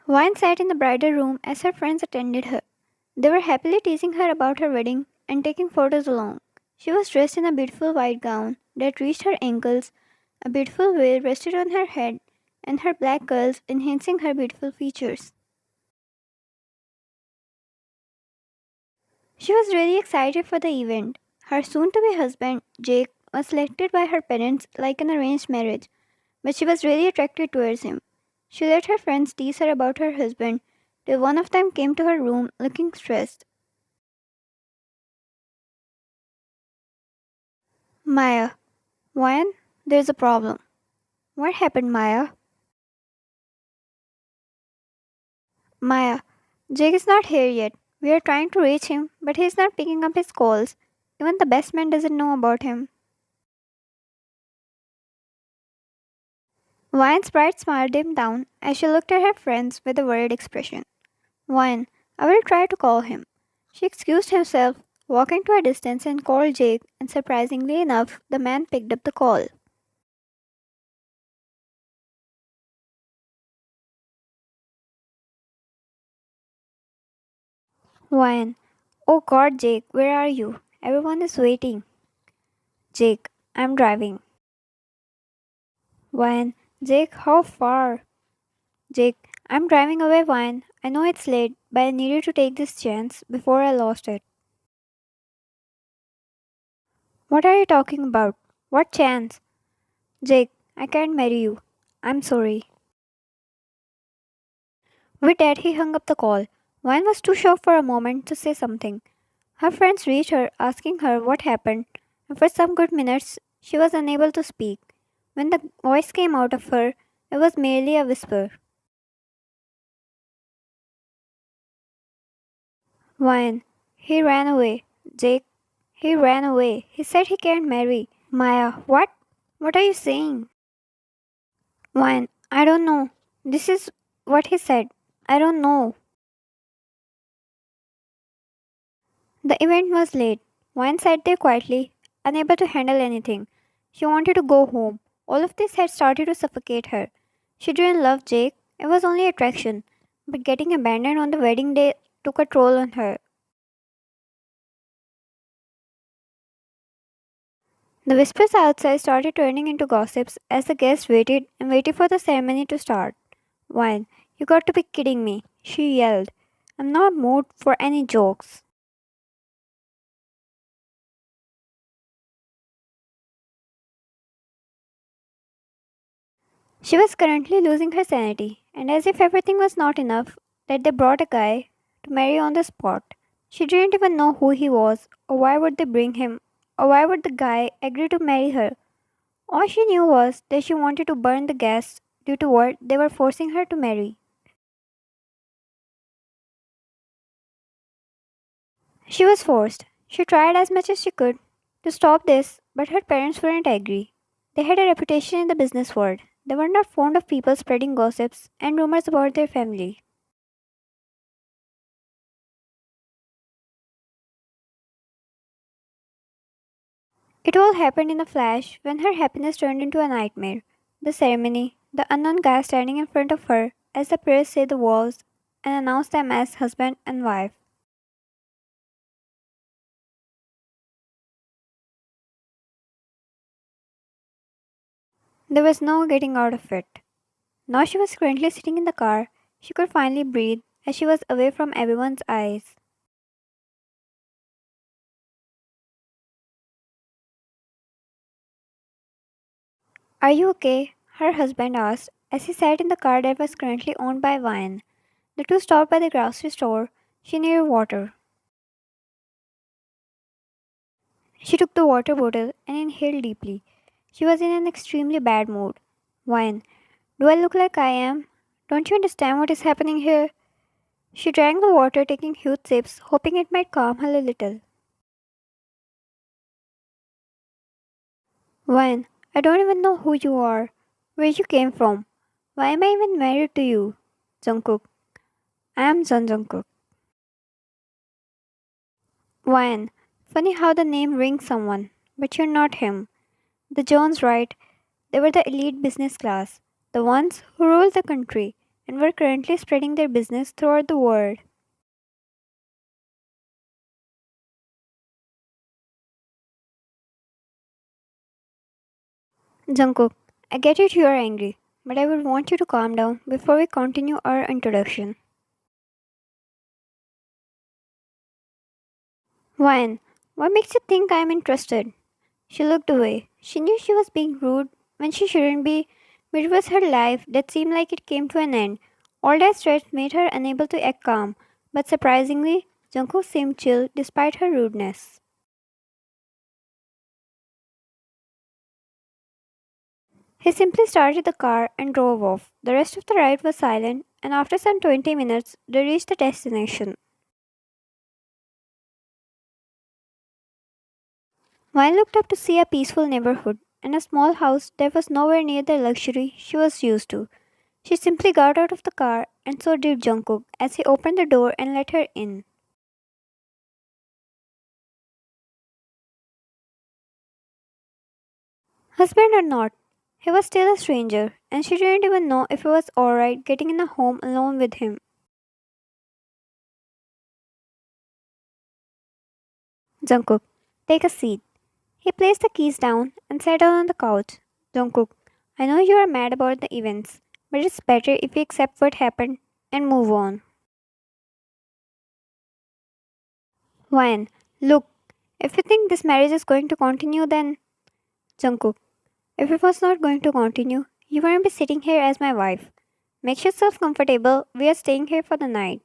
Vine sat in the bridal room as her friends attended her. They were happily teasing her about her wedding and taking photos along. She was dressed in a beautiful white gown that reached her ankles, a beautiful veil rested on her head, and her black curls enhancing her beautiful features. She was really excited for the event. Her soon to be husband, Jake, was selected by her parents like an arranged marriage, but she was really attracted towards him. She let her friends tease her about her husband till one of them came to her room looking stressed. Maya, Ryan, there's a problem. What happened, Maya? Maya, Jake is not here yet. We are trying to reach him, but he is not picking up his calls. Even the best man doesn't know about him. Ryan's bright smile dimmed down as she looked at her friends with a worried expression. Ryan, I will try to call him. She excused herself, walking to a distance and called Jake, and surprisingly enough, the man picked up the call. Ryan, oh God, Jake, where are you? Everyone is waiting. Jake, I'm driving. Ryan, Jake, how far? Jake, I'm driving away, Ryan. I know it's late, but I needed to take this chance before I lost it. What are you talking about? What chance? Jake, I can't marry you. I'm sorry. With that, he hung up the call. Ryan was too shocked for a moment to say something. Her friends reached her, asking her what happened, and for some good minutes she was unable to speak. When the voice came out of her, it was merely a whisper. Ryan, he ran away. Jake, he ran away. He said he can't marry. Maya, what? What are you saying? Ryan, I don't know. This is what he said. I don't know. The event was late. Ryan sat there quietly, unable to handle anything. She wanted to go home. All of this had started to suffocate her. She didn't love Jake, it was only attraction. But getting abandoned on the wedding day took a toll on her. The whispers outside started turning into gossips as the guests waited and waited for the ceremony to start. Ryan, you got to be kidding me, she yelled. I'm not mood for any jokes. She was currently losing her sanity, and as if everything was not enough, that they brought a guy to marry on the spot. She didn't even know who he was, or why would they bring him, or why would the guy agree to marry her. All she knew was that she wanted to burn the guests due to what they were forcing her to marry. She was forced. She tried as much as she could to stop this, but her parents wouldn't agree. They had a reputation in the business world. They were not fond of people spreading gossips and rumors about their family. It all happened in a flash when her happiness turned into a nightmare. The ceremony, the unknown guy standing in front of her as the priest said the vows and announced them as husband and wife. There was no getting out of it. Now she was currently sitting in the car. She could finally breathe as she was away from everyone's eyes. Are you okay? Her husband asked as he sat in the car that was currently owned by Vine. The two stopped by the grocery store. She needed water. She took the water bottle and inhaled deeply. She was in an extremely bad mood. Vine, do I look like I am? Don't you understand what is happening here? She drank the water, taking huge sips, hoping it might calm her a little. Vine, I don't even know who you are, where you came from. Why am I even married to you? Jungkook. I am Jungkook. Vine, funny how the name rings someone, but you're not him. The Jones, right? They were the elite business class, the ones who ruled the country, and were currently spreading their business throughout the world. Jungkook, I get it you are angry, but I would want you to calm down before we continue our introduction. Why? What makes you think I am interested? She looked away. She knew she was being rude when she shouldn't be, but it was her life that seemed like it came to an end. All that stress made her unable to act calm, but surprisingly, Jungkook seemed chill despite her rudeness. He simply started the car and drove off. The rest of the ride was silent, and after some 20 minutes, they reached the destination. Vine looked up to see a peaceful neighborhood and a small house that was nowhere near the luxury she was used to. She simply got out of the car, and so did Jungkook as he opened the door and let her in. Husband or not, he was still a stranger, and she didn't even know if it was alright getting in a home alone with him. Jungkook, take a seat. He placed the keys down and sat down on the couch. Jungkook, I know you are mad about the events, but it's better if we accept what happened and move on. Wine, look, if you think this marriage is going to continue, then. Jungkook, if it was not going to continue, you wouldn't be sitting here as my wife. Make yourself comfortable, we are staying here for the night.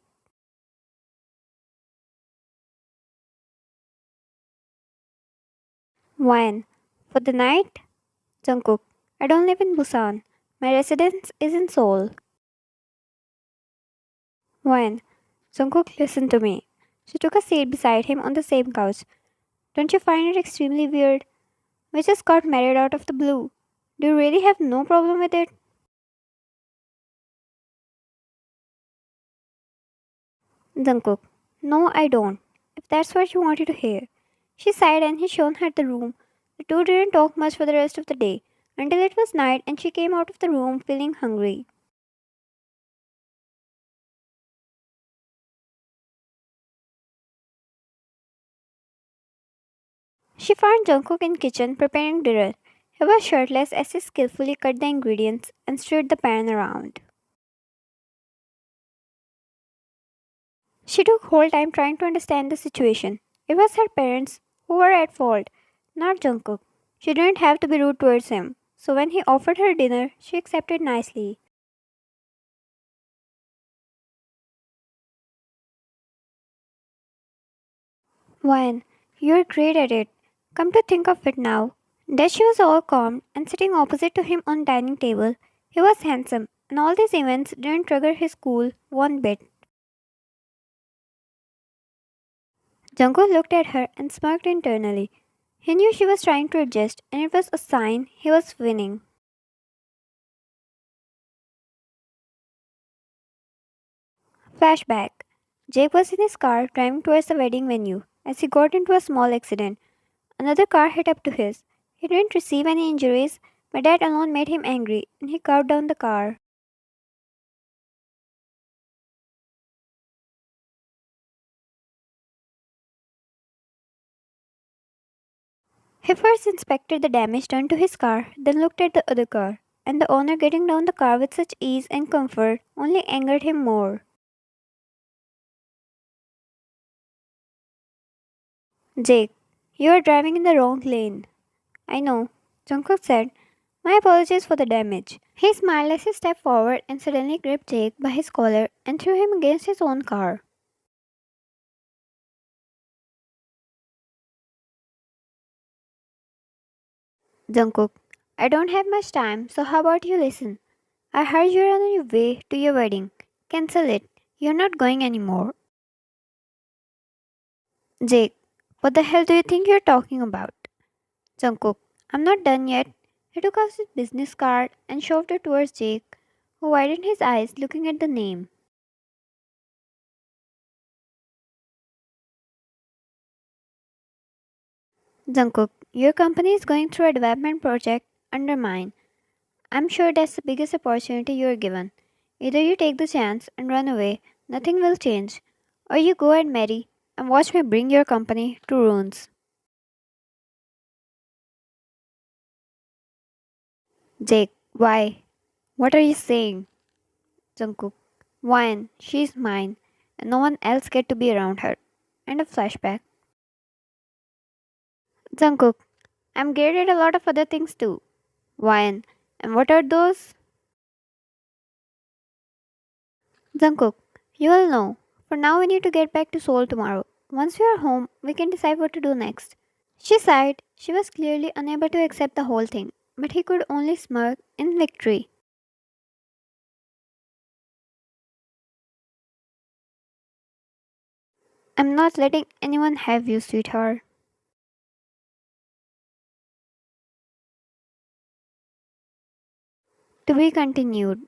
Wine, for the night? Jungkook, I don't live in Busan. My residence is in Seoul. Wine, Jungkook, listen to me. She took a seat beside him on the same couch. Don't you find it extremely weird? We just got married out of the blue. Do you really have no problem with it? Jungkook, no, I don't. If that's what you wanted to hear. She sighed and he showed her the room. The two didn't talk much for the rest of the day, until it was night and she came out of the room feeling hungry. She found Jungkook in kitchen preparing dinner. He was shirtless as he skillfully cut the ingredients and stirred the pan around. She took whole time trying to understand the situation. It was her parents who were at fault, not Jungkook. She didn't have to be rude towards him. So when he offered her dinner, she accepted nicely. Wine, you're great at it. Come to think of it now, that she was all calm and sitting opposite to him on dining table. He was handsome, and all these events didn't trigger his cool one bit. Jungkook looked at her and smirked internally. He knew she was trying to adjust, and it was a sign he was winning. Flashback. Jake was in his car driving towards the wedding venue. As he got into a small accident, another car hit up to his. He didn't receive any injuries, but that alone made him angry, and he carved down the car. He first inspected the damage done to his car, then looked at the other car, and the owner getting down the car with such ease and comfort only angered him more. Jake, you are driving in the wrong lane. I know, Jungkook said. My apologies for the damage. He smiled as he stepped forward and suddenly gripped Jake by his collar and threw him against his own car. Jungkook, I don't have much time, so how about you listen? I heard you're on your way to your wedding. Cancel it. You're not going anymore. Jake, what the hell do you think you're talking about? Jungkook, I'm not done yet. He took out his business card and shoved it towards Jake, who widened his eyes looking at the name. Jungkook, your company is going through a development project under mine. I'm sure that's the biggest opportunity you're given. Either you take the chance and run away, nothing will change, or you go and marry and watch me bring your company to ruins. Jake, why? What are you saying? Jungkook, why? She's mine, and no one else get to be around her. And a flashback. Jungkook, I'm great at a lot of other things too. Why? And what are those? Jungkook, you will know. For now, we need to get back to Seoul tomorrow. Once we are home, we can decide what to do next. She sighed. She was clearly unable to accept the whole thing, but he could only smirk in victory. I'm not letting anyone have you, sweetheart. To be continued.